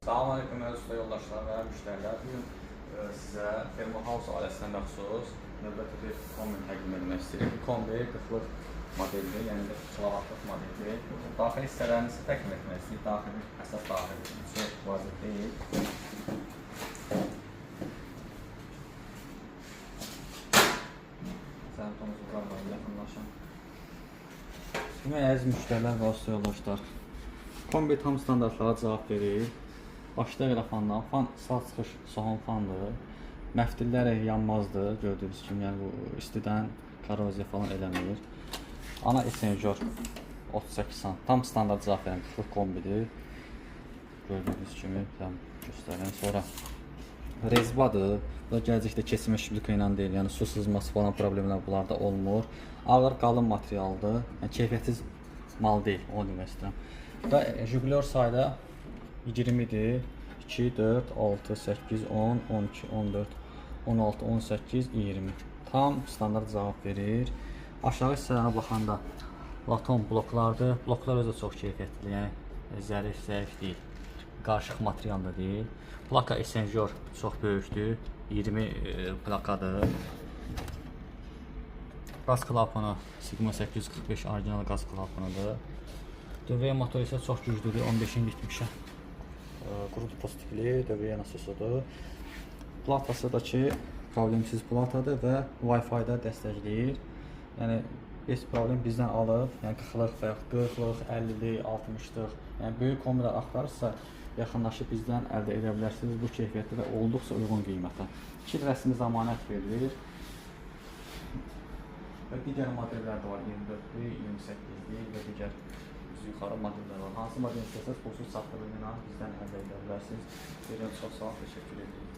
Salam aleyküm usta yoldaşlar və müştərilər. Bugün sizə Thermohouse ailəsinə məxsus növbəti bir kombi təqdim etmək istəyirəm. Bu kombi 40-lıq modeldir, yəni də kilovatlıq modeldir. Daxili hissələrini isə təqdim etmək istəyirəm. Əsas daxili içi vacib deyil. Səntonuzu buradan yaxınlaşın. Əziz müştərilər və usta yoldaşlar, kombi tam standartlara cavab verir. Başda elə fandan, fan sağ çıxış soğan fandır. Məftillər yanmazdır, gördüyünüz kimi, yəni bu istidən korroziya falan eləmir. Ana esenjör 38 sant, tam standart cavab verən 40 kombidir. Gördüyünüz kimi, göstərəm. Sonra rezbadır. Bu da gələcəkdə keçmə şiblika ilə deyil, yəni su sızması falan problemlər bunlarda olmur. Ağır, qalın materialdır, yəni keyfiyyətsiz mal deyil, onu demək istəyirəm. Və jugulyor sayda 20-dir. 2, 4, 6, 8, 10, 12, 14, 16, 18, 20. Tam standart cavab verir. Aşağı hissələrinə baxanda laton bloklardır. Bloklar özü çox keyfiyyətlidir, yəni zərif, zəif deyil. Qarışıq material da deyil. Plaka esenjör çox böyükdür. 20 plakadır. Qaz klapını Sigma 845 orijinal qaz klapınıdır. Dövrəyə motoru isə çox güclüdür, 15-in 70-ə. Qrup pozitivli dövrəyə nasosıdır. Platası da ki, problemsiz platadır və Wi-Fi-da dəstəkləyir. Yəni, heç problem bizdən alıb, yəni 40-lıq və 40-lıq, 50-lik, 60-lıq, yəni böyük kombilər axtarırsa, yaxınlaşıb bizdən əldə edə bilərsiniz bu keyfiyyətli və olduqca uyğun qiymətə. 2 il rəsmi zamanət verilir. Və digər modellər də var, 24-lük, 28-lik və digər yuxarı modellər var. Hansı model istəsəz, pulsuz çatdırılığına bizdən əldə edə bilərsiniz. Çox sağ ol, təşəkkür edirəm.